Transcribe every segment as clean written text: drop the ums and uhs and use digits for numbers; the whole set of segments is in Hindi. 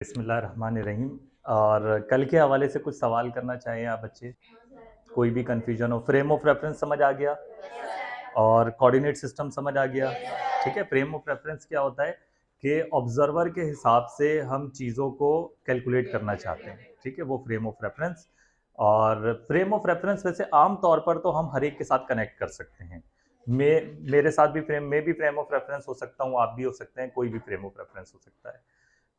बिस्मिल्लाहिर्रहमानिर्रहीम। और कल के हवाले से कुछ सवाल करना चाहें आप बच्चे? कोई भी कंफ्यूजन हो? फ्रेम ऑफ रेफरेंस समझ आ गया और कोऑर्डिनेट सिस्टम समझ आ गया। ठीक है, फ्रेम ऑफ रेफरेंस क्या होता है कि ऑब्जर्वर के हिसाब से हम चीज़ों को कैलकुलेट करना चाहते हैं। ठीक है, वो फ्रेम ऑफ रेफरेंस। और फ्रेम ऑफ रेफरेंस वैसे आम तौर पर तो हम हर एक के साथ कनेक्ट कर सकते हैं। मेरे साथ भी फ्रेम ऑफ रेफरेंस हो सकता हूँ, आप भी हो सकते हैं, कोई भी फ्रेम ऑफ रेफरेंस हो सकता है।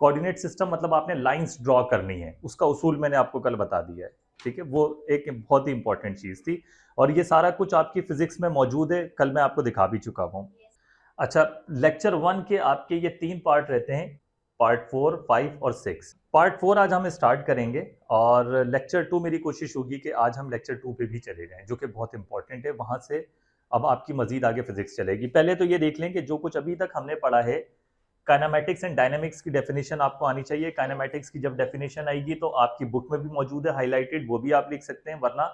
कोऑर्डिनेट सिस्टम मतलब आपने लाइंस ड्रॉ करनी है, उसका उसूल मैंने आपको कल बता दिया है। ठीक है, वो एक बहुत ही इंपॉर्टेंट चीज थी और ये सारा कुछ आपकी फिजिक्स में मौजूद है, कल मैं आपको दिखा भी चुका हूँ। अच्छा, लेक्चर 1 के आपके ये 3 पार्ट रहते हैं, पार्ट 4, 5 और 6। पार्ट 4 आज हम स्टार्ट करेंगे और लेक्चर 2 मेरी कोशिश होगी कि आज हम लेक्चर 2 पे भी चले जाएं, जो कि बहुत इंपॉर्टेंट है। वहां से अब आपकी मजीद आगे फिजिक्स चलेगी। पहले तो ये देख लें कि जो कुछ अभी तक हमने पढ़ा है, काइनेमैटिक्स एंड डायनामिक्स की डेफिनेशन आपको आनी चाहिए। काइनेमैटिक्स की जब डेफिनेशन आएगी तो आपकी बुक में भी मौजूद है हाईलाइटेड, वो भी आप लिख सकते हैं, वरना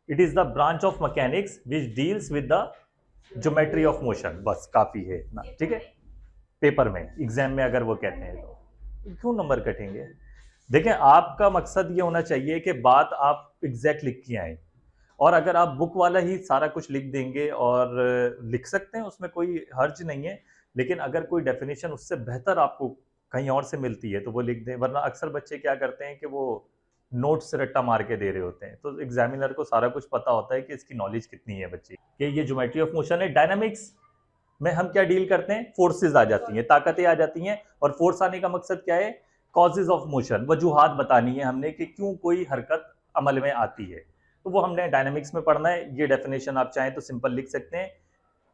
it is the branch of mechanics which deals with the geometry of motion, बस काफी है इतना। ठीक है, पेपर में एग्जाम में अगर वो कहते हैं तो क्यों नंबर कटेंगे? देखें, आपका मकसद ये होना चाहिए कि बात आप एग्जैक्ट लिख के आए। और अगर आप बुक वाला ही सारा कुछ लिख देंगे, और लिख सकते हैं, उसमें कोई हर्ज नहीं है, लेकिन अगर कोई डेफिनेशन उससे बेहतर आपको कहीं और से मिलती है तो वो लिख दें। वरना अक्सर बच्चे क्या करते हैं कि वो नोट्स से रट्टा मार के दे रहे होते हैं, तो एग्जामिनर को सारा कुछ पता होता है कि इसकी नॉलेज कितनी है बच्चे कि ये ज्योमेट्री ऑफ मोशन है। डायनामिक्स में हम क्या डील करते हैं? फोर्सेज आ जाती हैं, ताकतें आ जाती हैं। और फोर्स आने का मकसद क्या है? कॉजेज ऑफ मोशन, वजूहात बतानी है हमने कि क्यों कोई हरकत अमल में आती है, तो वो हमने डायनामिक्स में पढ़ना है। ये डेफिनेशन आप चाहें तो सिंपल लिख सकते हैं,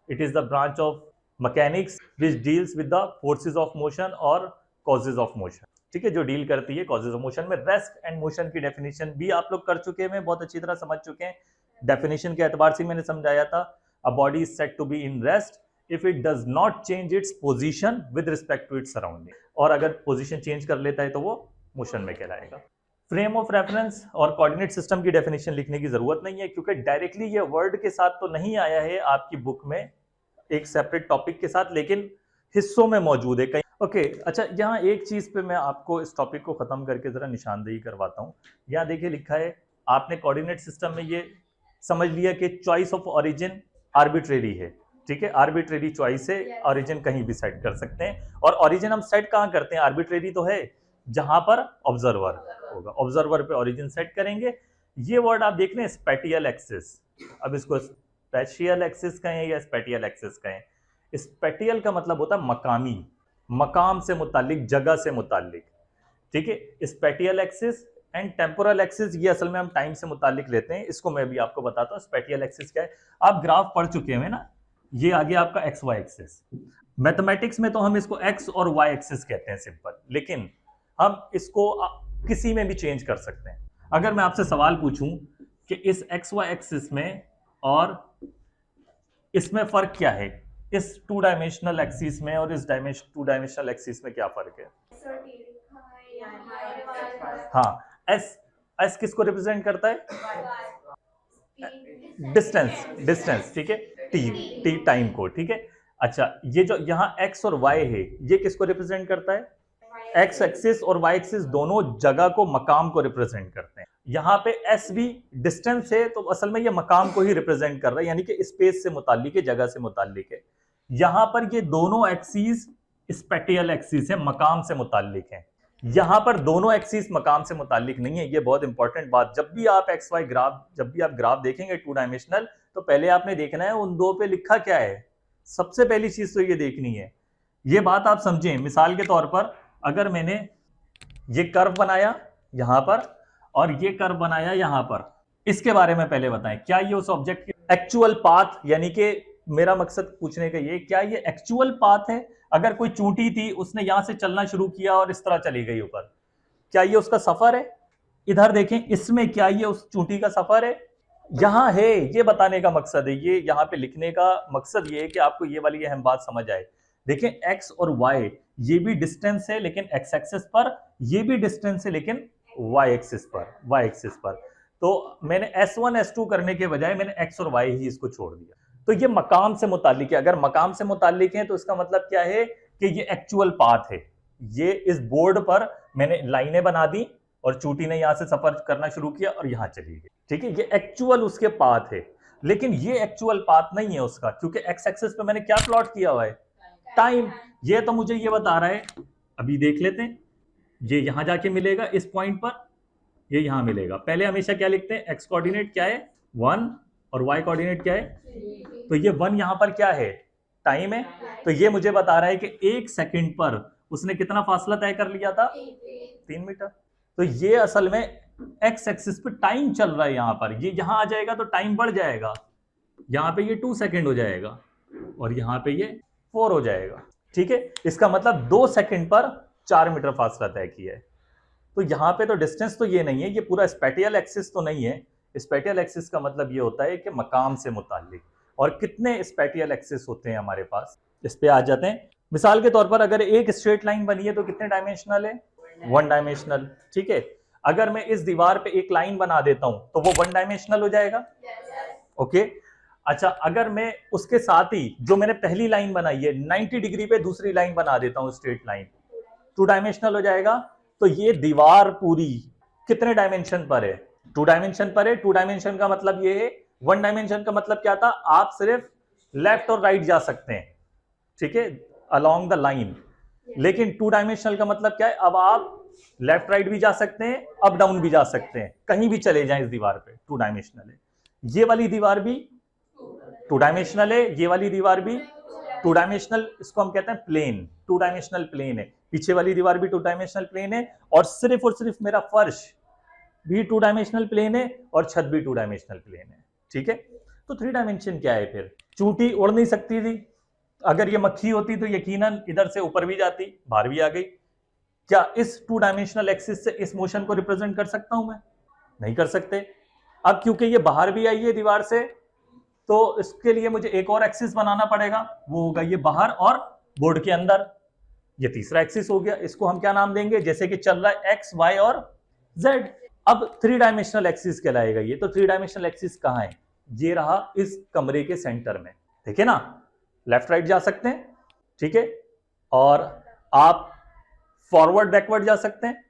it is the branch of mechanics which deals with the forces of motion और कॉजेज ऑफ मोशन। ठीक है, जो डील करती है कॉजेज ऑफ मोशन में। रेस्ट एंड मोशन की डेफिनेशन भी आप लोग कर चुके हैं, बहुत अच्छी तरह समझ चुके हैं। डेफिनेशन के एतबार से मैंने समझाया था, a body is set to be in rest if it does not change its position with respect to its surrounding, और अगर पोजीशन चेंज कर लेता है तो वो मोशन में कहलाएगा। फ्रेम ऑफ रेफरेंस और कोऑर्डिनेट सिस्टम की डेफिनेशन लिखने की जरूरत नहीं है, क्योंकि डायरेक्टली ये वर्ड के साथ तो नहीं आया है आपकी बुक में एक सेपरेट टॉपिक के साथ, लेकिन हिस्सों में मौजूद है कहीं। ओके, अच्छा, यहाँ एक चीज पे मैं आपको इस टॉपिक को खत्म करके जरा निशानदेही करवाता हूँ। यहाँ देखिए लिखा है, आपने कोऑर्डिनेट सिस्टम में ये समझ लिया कि चॉइस ऑफ ओरिजिन आर्बिट्रेरी है। ठीक है, आर्बिट्रेरी चॉइस है, ओरिजिन कहीं भी सेट कर सकते हैं। और ओरिजिन हम सेट कहाँ करते हैं? आर्बिट्रेरी तो है जहां पर ऑब्जर्वर होगा, ऑब्जर्वर पे ओरिजिन सेट करेंगे। ये वर्ड आप देख लें, स्पेटियल एक्सिस। अब इसको स्पेशियल एक्सिस कहें या स्पेटियल एक्सिस कहें, स्पेटियल का मतलब होता है मकामी, मकाम से मुतालिक, जगह से मुतालिक। ठीक है, spatial axis and temporal axis, ये असल में हम टाइम से मुतालिक लेते हैं। इसको मैं भी आपको बताता हूँ स्पेटियल एक्सिस क्या है। आप ग्राफ पढ़ चुके हैं ना, ये आगे आपका एक्स वाई एक्सिस। मैथमेटिक्स में तो हम इसको एक्स और वाई एक्सिस कहते हैं सिंपल, लेकिन हम इसको किसी में भी चेंज कर सकते हैं। अगर मैं आपसे सवाल पूछूं कि इस एक्स वाई एक्सिस में और इसमें फर्क क्या है, इस टू डायमेंशनल एक्सिस में और इस टू डायमेंशनल एक्सिस में क्या फर्क है? हाँ, एस, एस किसको रिप्रेजेंट करता है? Distance, distance. ठीक है, टी, टी टाइम को। ठीक है, अच्छा, ये जो यहाँ एक्स और वाई है, ये किसको रिप्रेजेंट करता है? एक्स एक्सिस और वाई एक्सिस दोनों जगह को, मकाम को रिप्रेजेंट करते हैं। यहाँ पे एस भी डिस्टेंस है, तो असल में ये मकाम को ही रिप्रेजेंट कर रहा है, यानी कि स्पेस से मुतालिक है, जगह से मुतालिक है। यहाँ पर ये दोनों एक्सिस स्पेटियल एक्सिस है, मकाम से मुतालिक है। यहाँ पर दोनों एक्सिस मकाम से मुतालिक नहीं है। ये बहुत इंपॉर्टेंट बात, जब भी आप एक्स वाई ग्राफ, जब भी आप ग्राफ देखेंगे टू डायमेंशनल, तो पहले आपने देखना है उन दो पे लिखा क्या है। सबसे पहली चीज तो ये देखनी है, ये बात आप समझें। मिसाल के तौर पर अगर मैंने ये कर्व बनाया यहां पर और ये कर्व बनाया यहां पर, इसके बारे में पहले बताएं, क्या ये उस ऑब्जेक्ट की एक्चुअल पाथ, यानी कि मेरा मकसद पूछने का ये, क्या ये एक्चुअल पाथ है? अगर कोई चूंटी थी, उसने यहां से चलना शुरू किया और इस तरह चली गई ऊपर, क्या ये उसका सफर है? इधर देखें, इसमें क्या ये उस चूंटी का सफर है? यहां है, ये बताने का मकसद है, ये यहां पे लिखने का मकसद ये है कि आपको ये वाली अहम बात समझ आए। देखें, एक्स और वाई ये भी डिस्टेंस है लेकिन एक्स एक्सिस पर, ये भी डिस्टेंस है लेकिन वाई एक्सिस पर, वाई एक्सिस पर। तो मैंने S1 S2 करने के बजाय मैंने एक्स और वाई ही इसको छोड़ दिया। तो ये मकाम से मुतालिक है। अगर मकाम से मुतालिक है तो इसका मतलब क्या है कि ये एक्चुअल पाथ है, ये इस बोर्ड पर मैंने लाइनें बना दी और चूटी ने यहां से सफर करना शुरू किया और यहां चली गई, ठीक है। ये एक्चुअल उसके पाथ है, लेकिन ये एक्चुअल पाथ नहीं है उसका, क्योंकि एक्स एक्सिस पे मैंने क्या प्लॉट किया हुआ है, टाइम। ये तो मुझे ये बता रहा है, अभी देख लेते हैं, ये यहां जाके मिलेगा इस पॉइंट पर, ये यहां मिलेगा। पहले हमेशा क्या लिखते हैं, एक्स कोऑर्डिनेट क्या है 1 और वाई कोऑर्डिनेट क्या है, तो ये 1 यहां पर क्या है, टाइम है। तो ये मुझे बता रहा है कि 1 सेकंड पर उसने कितना फासला तय कर लिया था, 3 मीटर। तो ये असल में एक्स एक्सिस पे टाइम चल रहा है यहां पर, ये यहां आ जाएगा तो टाइम बढ़ जाएगा, यहां पे ये 2 सेकंड हो जाएगा और यहां पे ये 4 हो जाएगा, ठीक है। इसका मतलब 2 सेकंड पर 4 मीटर फासला तय किया है। तो यहां पे तो डिस्टेंस तो ये नहीं है, ये पूरा स्पेटियल एक्सिस तो नहीं है। स्पेटियल एक्सिस का मतलब ये होता है कि मकाम से मुताल्लिक, और कितने स्पेटियल एक्सिस होते हैं हमारे पास, इस पे आ जाते हैं। मिसाल के तौर पर अगर एक स्ट्रेट लाइन बनी है तो कितने डायमेंशनल है, 1 डायमेंशनल, ठीक है। अगर मैं इस दीवार पे एक लाइन बना देता हूं तो वो 1 डायमेंशनल हो जाएगा, ओके। अच्छा, अगर मैं उसके साथ ही जो मैंने पहली लाइन बनाई है 90 डिग्री पे दूसरी लाइन बना देता हूं स्ट्रेट लाइन, 2 डायमेंशनल हो जाएगा। तो ये दीवार पूरी कितने डायमेंशन पर है, 2 डायमेंशन पर है। 2 डायमेंशन का मतलब ये है, 1 डायमेंशन का मतलब क्या था, आप सिर्फ लेफ्ट और राइट जा सकते हैं, ठीक है, अलोंग द लाइन। लेकिन 2 डायमेंशनल का मतलब क्या है, अब आप लेफ्ट राइट भी जा सकते हैं, अप डाउन भी जा सकते हैं, कहीं भी चले जाएं इस दीवार पे, 2 डायमेंशनल है। ये वाली दीवार भी 2 डायमेंशनल है, ये वाली दीवार भी 2 डायमेंशनल, इसको हम कहते हैं प्लेन, 2 डायमेंशनल प्लेन है। पीछे वाली दीवार भी 2 डायमेंशनल प्लेन है, और सिर्फ मेरा फर्श भी 2 डायमेंशनल प्लेन है, और छत भी 2 डायमेंशनल प्लेन है, ठीक है। तो 3 डायमेंशन क्या है फिर, चूंटी उड़ नहीं सकती थी, अगर ये मक्खी होती तो यकीनन इधर से ऊपर भी जाती, बाहर भी आ गई। क्या इस 2 डायमेंशनल एक्सिस से इस मोशन को रिप्रेजेंट कर सकता हूं मैं, नहीं कर सकते। अब क्योंकि ये बाहर भी आई है दीवार से, तो इसके लिए मुझे एक और एक्सिस बनाना पड़ेगा, वो होगा ये बाहर और बोर्ड के अंदर। ये तीसरा एक्सिस हो गया, इसको हम क्या नाम देंगे, जैसे कि चल रहा है एक्स वाई और जेड। अब 3 डायमेंशनल एक्सिस कहलाएगा ये। तो 3 डायमेंशनल एक्सिस कहां है, ये रहा इस कमरे के सेंटर में, ठीक है ना। लेफ्ट राइट जा सकते हैं, ठीक है, और आप फॉरवर्ड बैकवर्ड जा सकते हैं,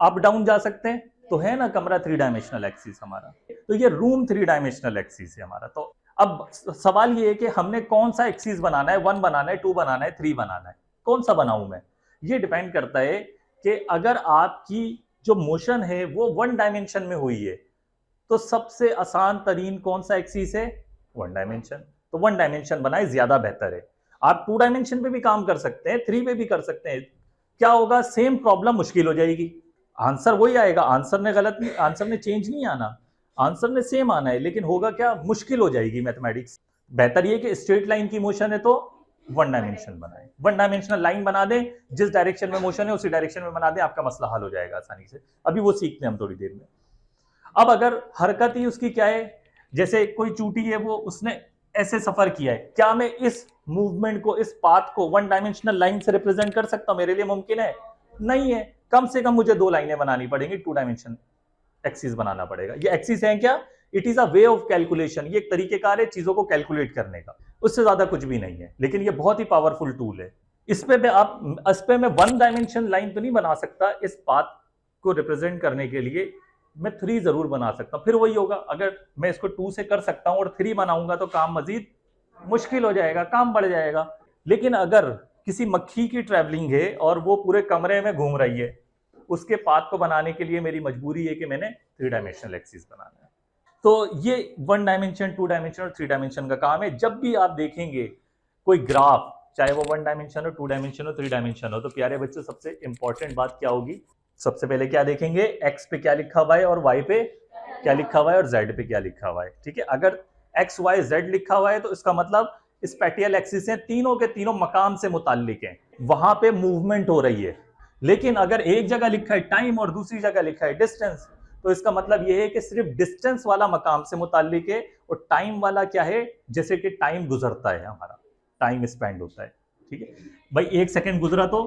अप डाउन जा सकते हैं, तो है ना कमरा 3 डायमेंशनल एक्सिस हमारा। तो ये रूम 3 डायमेंशनल एक्सिस है हमारा। तो अब सवाल ये है कि हमने कौन सा एक्सिस बनाना है, 1 बनाना है, 2 बनाना है, 3 बनाना है, कौन सा बनाऊं मैं। ये डिपेंड करता है कि अगर आपकी जो मोशन है वो 1 डायमेंशन में हुई है, तो सबसे आसान तरीन कौन सा एक्सिस है, 1 डायमेंशन। तो 1 डायमेंशन बनाए, ज्यादा बेहतर है। आप 2 डायमेंशन पे भी काम कर सकते हैं, 3 पे भी कर सकते हैं। क्या होगा, सेम प्रॉब्लम मुश्किल हो जाएगी, आंसर वही आएगा, आंसर ने गलत नहीं, आंसर ने चेंज नहीं आना, आंसर ने सेम आना है, लेकिन होगा क्या, मुश्किल हो जाएगी मैथमेटिक्स। बेहतर ये कि स्ट्रेट लाइन की मोशन है तो 1 डायमेंशन बनाए, 1 डायमेंशनल लाइन बना दें, जिस डायरेक्शन में मोशन है उसी डायरेक्शन में बना दें, आपका मसला हल हो जाएगा आसानी से। अभी वो सीखते हैं हम थोड़ी देर में। अब अगर हरकत ही उसकी क्या है, जैसे कोई चूटी है, वो उसने ऐसे सफर किया है, क्या मैं इस मूवमेंट को, इस पाथ को 1 डायमेंशनल लाइन से रिप्रेजेंट कर सकता हूं, मेरे लिए मुमकिन है, नहीं है। कम से कम मुझे 2 लाइनें बनानी पड़ेंगी, 2 डायमेंशन एक्सिस बनाना पड़ेगा। ये एक्सिस है क्या, it is a way of calculation, ये एक तरीकेकार है चीजों को कैलकुलेट करने का, उससे ज्यादा कुछ भी नहीं है, लेकिन ये बहुत ही पावरफुल टूल है। इस पे मैं 1 डायमेंशन लाइन तो नहीं बना सकता, इस पाथ को रिप्रेजेंट करने के लिए मैं 3 जरूर बना सकता हूं। फिर वही होगा, अगर मैं इसको 2 से कर सकता हूं और 3 बनाऊंगा तो काम मजीद मुश्किल हो जाएगा, काम बढ़ जाएगा। लेकिन अगर किसी मक्खी की ट्रैवलिंग है और वो पूरे कमरे में घूम रही है, उसके पाथ को बनाने के लिए मेरी मजबूरी है कि मैंने 3 डायमेंशनल एक्सिस बनाना है। तो ये 1 डायमेंशन, 2 डायमेंशन और 3 डायमेंशन का काम है। जब भी आप देखेंगे कोई ग्राफ, चाहे वो 1 डायमेंशन हो, 2 डायमेंशन हो, 3 डायमेंशन हो, तो प्यारे बच्चों सबसे इंपॉर्टेंट बात क्या होगी, सबसे पहले क्या देखेंगे, एक्स पे क्या लिखा हुआ है और वाई पे क्या लिखा हुआ है और जेड पे क्या लिखा हुआ है, ठीक है। अगर एक्स वाई जेड लिखा हुआ है तो इसका मतलब स्पेटियल एक्सिस है, तीनों के तीनों मकाम से मुताल्लिक हैं, वहां पे मूवमेंट हो रही है। लेकिन अगर एक जगह लिखा है टाइम और दूसरी जगह लिखा है डिस्टेंस, तो इसका मतलब यह है कि सिर्फ डिस्टेंस वाला मकाम से मुताल्लिक है, और टाइम वाला क्या है, जैसे कि टाइम गुजरता है, हमारा टाइम स्पेंड होता है, ठीक है भाई। 1 सेकंड गुजरा तो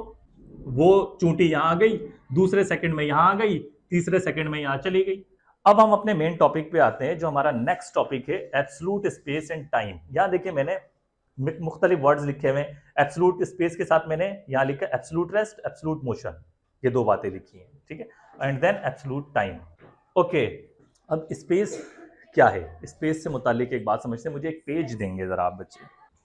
वो चूंटी यहां आ गई, दूसरे सेकंड में यहां आ गई, तीसरे सेकंड में यहां चली गई। अब हम अपने मेन टॉपिक पे आते हैं, जो हमारा नेक्स्ट टॉपिक है, एब्सोल्यूट स्पेस एंड टाइम। यहां देखिए मैंने मुख्तलिफ वर्ड्स लिखे हुए हैं। एब्सोल्यूट स्पेस के साथ मैंने यहाँ लिखा एब्सोल्यूट रेस्ट, एब्सोल्यूट मोशन, ये दो बातें लिखी हैं, ठीक है। And then absolute time. Okay, अब स्पेस क्या है, स्पेस से मुतालिक एक बात समझते हैं। मुझे एक पेज देंगे जरा आप बच्चे,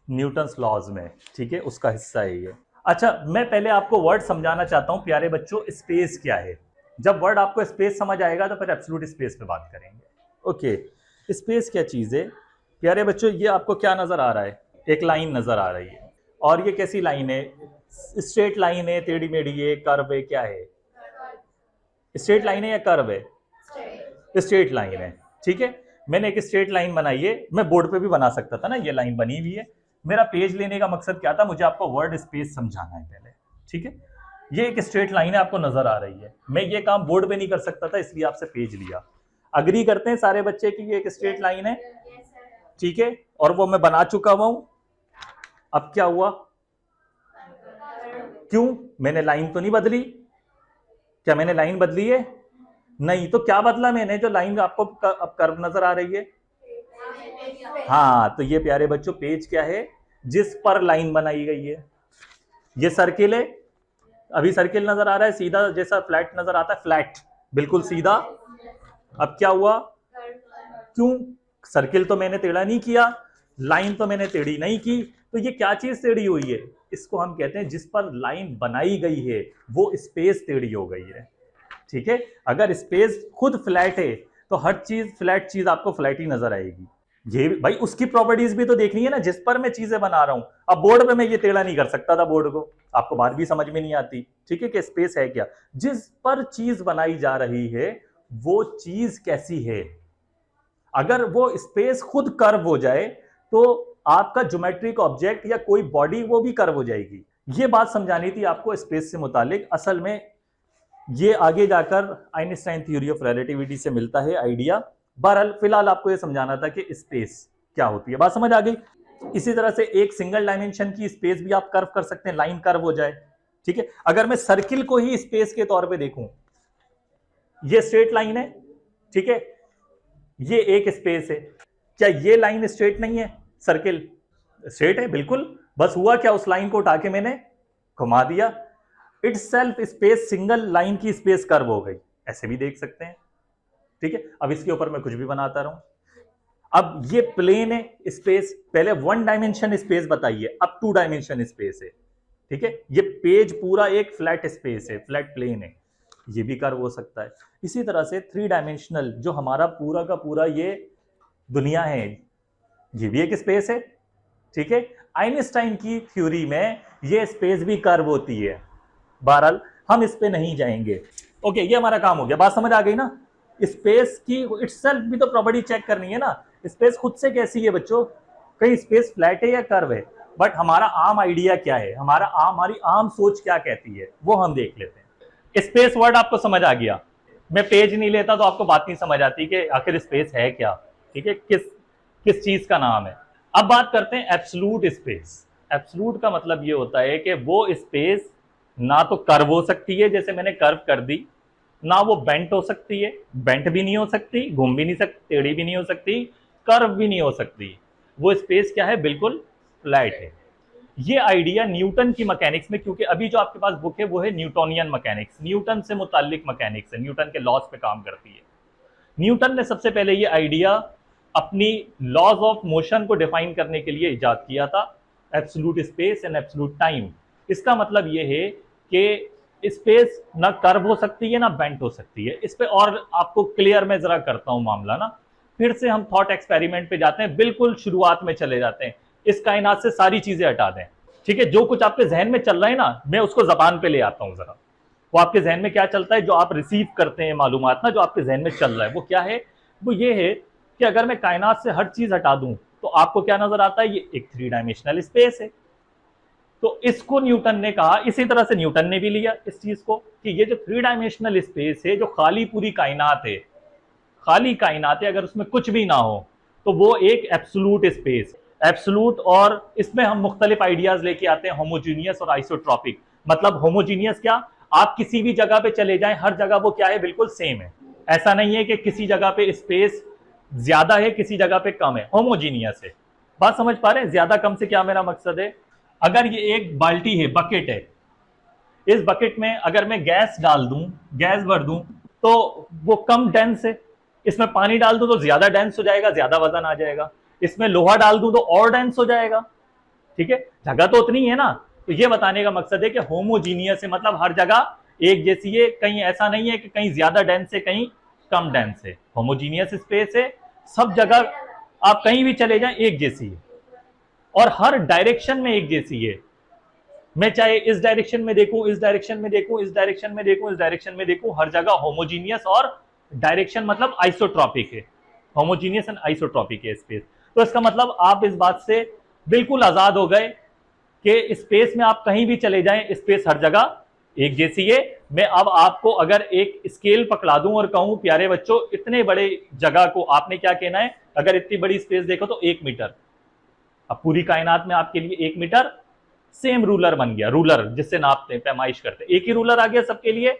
न्यूटन्स लॉज में, ठीक है, उसका हिस्सा है ये। अच्छा, मैं पहले आपको वर्ड समझाना चाहता हूं प्यारे बच्चों, स्पेस क्या है। जब वर्ड आपको स्पेस समझ आएगा तो फिर एब्सोल्यूट स्पेस पे बात करेंगे। ओके, स्पेस क्या चीज है प्यारे बच्चों? ये आपको क्या नजर आ रहा है? एक लाइन नजर आ रही है, और ये कैसी लाइन है? स्ट्रेट लाइन है, टेढ़ी मेढ़ी है, कर्व है, क्या है? स्ट्रेट लाइन है या कर्व है? स्ट्रेट लाइन है, ठीक है। मैंने एक स्ट्रेट लाइन बनाई है, मैं बोर्ड पे भी बना सकता था ना, ये लाइन बनी हुई है। मेरा पेज लेने का मकसद क्या था? मुझे आपको वर्ड स्पेस समझाना है पहले, ठीक है। ये एक स्ट्रेट लाइन है, आपको नजर आ रही है। मैं ये काम बोर्ड पे नहीं कर सकता था, इसलिए आपसे पेज लिया। अग्री करते हैं सारे बच्चे कि ये एक स्ट्रेट लाइन है, ठीक है, और वो मैं बना चुका हुआ हूं। अब क्या हुआ? क्यों? मैंने लाइन तो नहीं बदली। क्या मैंने लाइन बदली है? नहीं। तो क्या बदला मैंने? जो लाइन आपको अब कर्व नजर आ रही है, हाँ, तो ये प्यारे बच्चों पेज क्या है? जिस पर लाइन बनाई गई है। ये सर्किल है, अभी सर्किल नजर आ रहा है, सीधा जैसा फ्लैट नजर आता है, फ्लैट बिल्कुल सीधा। अब क्या हुआ? क्यों? सर्किल तो मैंने टेढ़ा नहीं किया, लाइन तो मैंने टेढ़ी नहीं की, तो ये क्या चीज टेढ़ी हुई है? इसको हम कहते हैं जिस पर लाइन बनाई गई है वो स्पेस टेढ़ी हो गई है, ठीक है। अगर स्पेस खुद फ्लैट है तो हर चीज फ्लैट चीज आपको फ्लैट ही नजर आएगी। ये भाई उसकी प्रॉपर्टीज भी तो देखनी है ना, जिस पर मैं चीजें बना रहा हूं। अब बोर्ड पे मैं ये टेढ़ा नहीं कर सकता था, बोर्ड को आपको बात भी समझ में नहीं आती, ठीक है, कि स्पेस है क्या। जिस पर चीज बनाई जा रही है वो चीज कैसी है। अगर वो स्पेस खुद कर्व हो जाए तो आपका ज्योमेट्रिक ऑब्जेक्ट या कोई बॉडी वो भी कर्व हो जाएगी। ये बात समझानी थी आपको स्पेस से मुतालिक। असल में ये आगे जाकर आइंस्टाइन थ्योरी ऑफ रिलेटिविटी से मिलता है आइडिया। बहरहाल फिलहाल आपको ये समझाना था कि स्पेस क्या होती है। बात समझ आ गई? इसी तरह से एक सिंगल डायमेंशन की स्पेस भी आप कर्व कर सकते हैं, लाइन कर्व हो जाए, ठीक है। अगर मैं सर्किल को ही स्पेस के तौर पे देखूं, ये स्ट्रेट लाइन है, ठीक है, ये एक स्पेस है। क्या ये लाइन स्ट्रेट नहीं है? सर्किल स्ट्रेट है बिल्कुल, बस हुआ क्या, उस लाइन को उठा के मैंने घुमा दिया, इटसेल्फ स्पेस सिंगल लाइन की स्पेस कर्व हो गई। ऐसे भी देख सकते हैं, ठीक है। अब इसके ऊपर मैं कुछ भी बनाता रहूं। अब ये प्लेन है स्पेस, पहले वन डायमेंशन स्पेस बताइए, अब टू डायमेंशन स्पेस है, ठीक है। ये पेज पूरा एक फ्लैट स्पेस है, फ्लैट प्लेन है, ये भी कर्व हो सकता है। इसी तरह से थ्री डायमेंशनल जो हमारा पूरा का पूरा ये दुनिया है, ये भी एक स्पेस है, ठीक है। आइंस्टाइन की थ्योरी में ये स्पेस भी कर्व होती है। बहरहाल हम इस पे नहीं जाएंगे। ओके, ये हमारा काम हो गया। बात समझ आ गई ना? स्पेस की इटसेल्फ भी तो प्रॉपर्टी चेक करनी है ना, स्पेस खुद से कैसी है बच्चों, कहीं स्पेस फ्लैट है या कर्व है। बट हमारा आम आइडिया क्या है, हमारी आम सोच क्या कहती है, वो हम देख लेते हैं। स्पेस वर्ड आपको समझ आ गया। मैं पेज नहीं लेता तो आपको बात नहीं समझ आती कि आखिर स्पेस है क्या, ठीक है, किस चीज का नाम है। अब बात करते हैं एब्सोल्यूट स्पेस। एब्सोल्यूट का मतलब ये होता है कि वो स्पेस ना तो कर्व हो सकती है, जैसे मैंने कर्व कर दी, ना वो बेंट हो सकती है, बेंट भी नहीं हो सकती, घूम भी नहीं सकती, टेढ़ी भी नहीं हो सकती, कर्व भी नहीं हो सकती। वो स्पेस क्या है? बिल्कुल फ्लैट है। ये आइडिया न्यूटन की मैकेनिक्स में, क्योंकि अभी जो आपके पास बुक है वो है न्यूटोनियन मैकेनिक्स, न्यूटन से मुताल्लिक मैकेनिक्स है, न्यूटन के लॉज पे काम करती है। न्यूटन ने सबसे पहले ये आइडिया अपनी लॉज ऑफ मोशन को डिफाइन करने के लिए इजाद किया था, absolute space and absolute time. इसका मतलब ये है कि स्पेस ना कर्व हो सकती है ना बेंट हो सकती है। इस पे और आपको क्लियर मैं जरा करता हूं मामला ना, फिर से हम थॉट एक्सपेरिमेंट पे जाते हैं, बिल्कुल शुरुआत में चले जाते हैं। इस कायनात से सारी चीजें हटा दें, ठीक है। जो कुछ आपके जहन में चल रहा है ना, मैं उसको जबान पे ले आता हूं जरा। वो आपके जहन में क्या चलता है, जो आप रिसीव करते हैं मालूमात ना, जो आपके जहन में चल रहा है वो क्या है? वो ये है कि अगर मैं कायनात से हर चीज हटा दूं तो आपको क्या नजर आता है? ये एक थ्री डायमेंशनल स्पेस है। तो इसको न्यूटन ने कहा, इसी तरह से न्यूटन ने भी लिया इस चीज को कि ये जो थ्री डायमेंशनल स्पेस है, जो खाली पूरी कायनात है, खाली कायनात है, अगर उसमें कुछ भी ना हो तो वो एक एब्सोल्यूट स्पेस, एब्सोल्यूट। और इसमें हम मुख्तलिफ आइडियाज लेके आते हैं, होमोजीनियस और आइसोट्रॉपिक। मतलब होमोजीनियस क्या, आप किसी भी जगह पे चले जाएं, हर जगह वो क्या है? बिल्कुल सेम है। ऐसा नहीं है कि किसी जगह पे स्पेस ज्यादा है, किसी जगह पे कम है, होमोजीनियस है। बात समझ पा रहे हैं? ज्यादा कम से क्या मेरा मकसद है, अगर ये एक बाल्टी है, बकेट है, इस बकेट में अगर मैं गैस डाल दूं, गैस भर दूं, तो वो कम डेंस है। इसमें पानी डाल दूं तो ज्यादा डेंस हो जाएगा, ज्यादा वजन आ जाएगा। इसमें लोहा डाल दूं तो और डेंस हो जाएगा। ठीक है, जगह तो उतनी है ना। तो ये बताने का मकसद है कि होमोजीनियस है, मतलब हर जगह एक जैसी है, कहीं ऐसा नहीं है कि कहीं ज्यादा डेंस है कहीं कम डेंस है। होमोजीनियस स्पेस है, सब जगह आप कहीं भी चले जाएं एक जैसी है, और हर डायरेक्शन में एक जैसी है। मैं चाहे इस डायरेक्शन में देखूं, इस डायरेक्शन में देखूं, इस डायरेक्शन में देखूं, इस डायरेक्शन में देखूं, हर जगह होमोजीनियस, और डायरेक्शन मतलब आइसोट्रॉपिक है। होमोजीनियस एंड आइसोट्रॉपिक है स्पेस। तो इसका मतलब आप इस बात से बिल्कुल आजाद हो गए कि स्पेस में आप कहीं भी चले जाएं, स्पेस हर जगह एक जैसी है। मैं अब आपको अगर एक स्केल पकड़ा दूं और कहूं प्यारे बच्चों इतने बड़े जगह को आपने क्या कहना है, अगर इतनी बड़ी स्पेस देखो तो 1 मीटर। अब पूरी कायनात में आपके लिए 1 मीटर सेम रूलर बन गया, रूलर जिससे नापते हैं, पैमाइश करते हैं, एक ही रूलर आ गया सबके लिए।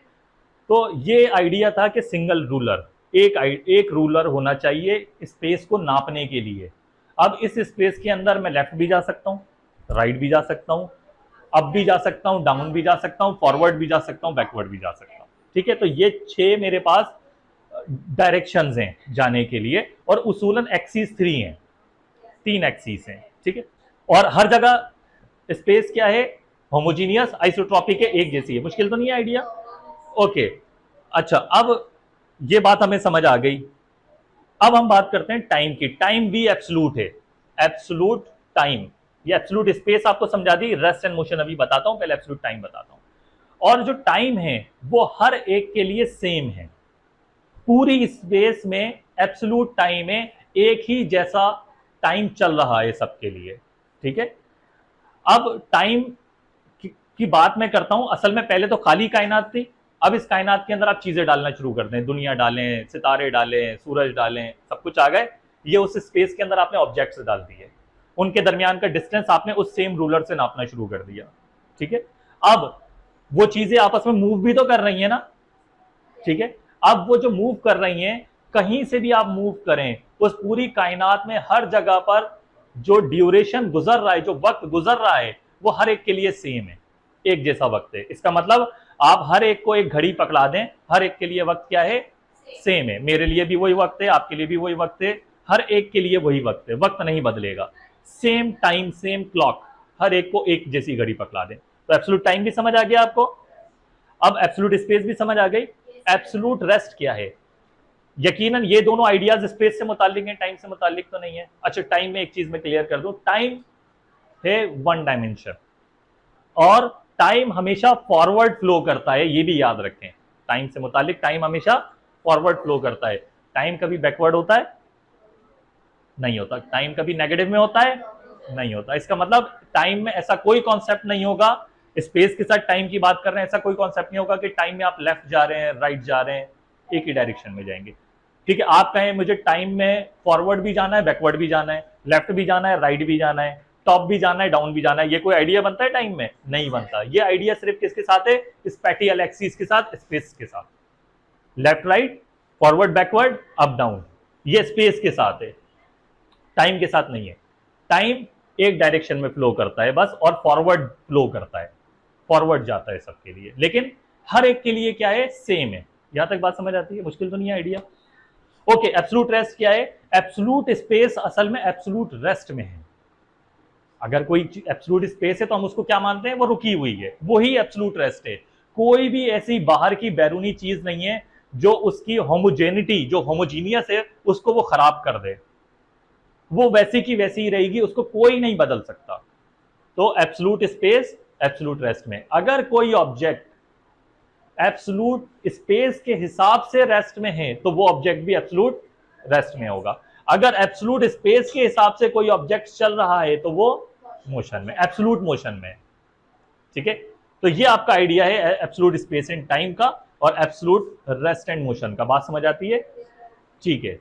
तो ये आइडिया था कि सिंगल रूलर, एक रूलर होना चाहिए स्पेस को नापने के लिए। अब इस स्पेस के अंदर मैं लेफ्ट भी जा सकता हूं, राइट भी जा सकता हूं, अप भी जा सकता हूं, डाउन भी जा सकता हूं, फॉरवर्ड भी जा सकता हूं, बैकवर्ड भी जा सकता हूं। ठीक है, तो ये 6 मेरे पास डायरेक्शंस हैं जाने के लिए, और उसूलन एक्सिस 3 हैं, 3 एक्सिस हैं। ठीक है, और हर जगह स्पेस क्या है, होमोजीनियस आइसोट्रॉपिक है, एक जैसी है। मुश्किल तो नहीं है आइडिया? ओके, अच्छा, अब ये बात हमें समझ आ गई। अब हम बात करते हैं टाइम की। टाइम भी एब्सोल्यूट है, एब्सोल्यूट टाइम। ये एब्सोल्यूट स्पेस आपको समझा दी, रेस्ट एंड मोशन अभी बताता हूं, पहले एब्सोल्यूट टाइम बताता हूं। और जो टाइम है वो हर एक के लिए सेम है। पूरी स्पेस में एब्सोल्यूट टाइम है, एक ही जैसा टाइम चल रहा है सबके लिए। ठीक है, अब टाइम की बात मैं करता हूं। असल में पहले तो खाली कायनात थी, अब इस कायनात के अंदर आप चीजें डालना शुरू कर दें, दुनिया डालें, सितारे डालें, सूरज डालें, सब कुछ आ गए। ये उस स्पेस के अंदर आपने ऑब्जेक्ट्स डाल दिए, उनके दरमियान का डिस्टेंस आपने उस सेम रूलर से नापना शुरू कर दिया। ठीक है, अब वो चीजें आपस में मूव भी तो कर रही है ना। ठीक है, अब वो जो मूव कर रही हैं, कहीं से भी आप मूव करें, उस पूरी कायनात में हर जगह पर जो ड्यूरेशन गुजर रहा है, जो वक्त गुजर रहा है, वो हर एक के लिए सेम है, एक जैसा वक्त है। इसका मतलब आप हर एक को एक घड़ी पकड़ा दें, हर एक के लिए वक्त क्या है, सेम है। मेरे लिए भी वही वक्त है, आपके लिए भी वही वक्त है, हर एक के लिए वही वक्त है, वक्त नहीं बदलेगा। सेम टाइम, सेम क्लॉक, हर एक को एक जैसी घड़ी पकड़ा दें। तो एब्सोल्यूट टाइम भी समझ आ गया आपको, अब एब्सोल्यूट स्पेस भी समझ आ गई। एब्सोल्यूट रेस्ट क्या है? यकीनन ये दोनों आइडियाज स्पेस से मुतालिक हैं, टाइम से मुतालिक तो नहीं है। अच्छा, टाइम में एक चीज मैं क्लियर कर दूं, टाइम है 1 डायमेंशन, और टाइम हमेशा फॉरवर्ड फ्लो करता है, ये भी याद रखें। टाइम से मुतालिक टाइम हमेशा फॉरवर्ड फ्लो करता है। टाइम कभी बैकवर्ड होता है? नहीं होता। टाइम कभी नेगेटिव में होता है? नहीं होता। इसका मतलब टाइम में ऐसा कोई कॉन्सेप्ट नहीं होगा, स्पेस के साथ टाइम की बात कर रहे हैं, ऐसा कोई कॉन्सेप्ट नहीं होगा कि टाइम में आप लेफ्ट जा रहे हैं, राइट जा रहे हैं, एक ही डायरेक्शन में जाएंगे। ठीक है, आप कहें मुझे टाइम में फॉरवर्ड भी जाना है, बैकवर्ड भी जाना है, लेफ्ट भी जाना है, राइट भी जाना है, टॉप भी जाना है, डाउन भी जाना है, ये कोई आइडिया बनता है टाइम में? नहीं बनता। ये आइडिया सिर्फ किसके साथ है? स्पैटियल एक्सिस के साथ, स्पेस के साथ। Left right, forward backward, up down, ये स्पेस के साथ है, टाइम के साथ नहीं है। टाइम एक डायरेक्शन में फ्लो करता है बस, और फॉरवर्ड फ्लो करता है, फॉरवर्ड जाता है सबके लिए, लेकिन हर एक के लिए क्या है, सेम है। यहां तक बात समझ आती है? मुश्किल तो नहीं है आइडिया? ओके, एब्सोल्यूट रेस्ट क्या है? एब्सोल्यूट स्पेस असल में एब्सोल्यूट रेस्ट में है। अगर कोई एब्सोल्यूट स्पेस है तो हम उसको क्या मानते हैं, वो रुकी हुई है, वही एब्सोल्यूट रेस्ट है। कोई भी ऐसी बाहर की बैरूनी चीज नहीं है जो उसकी होमोजेनिटी, जो होमोजीनियस है, उसको वो खराब कर दे। वो वैसी की वैसी ही रहेगी, उसको कोई नहीं बदल सकता। तो एब्सोल्यूट स्पेस एब्सोल्यूट रेस्ट में। अगर कोई ऑब्जेक्ट एब्सोल्यूट स्पेस के हिसाब से रेस्ट में है तो वो ऑब्जेक्ट भी एब्सोल्यूट रेस्ट में होगा। अगर एब्सोल्यूट स्पेस के हिसाब से कोई ऑब्जेक्ट चल रहा है तो वो मोशन में, एब्सोल्यूट मोशन में। ठीक है, तो ये आपका आइडिया है एब्सोल्यूट स्पेस एंड टाइम का, और एब्सोल्यूट रेस्ट एंड मोशन का। बात समझ आती है? ठीक है।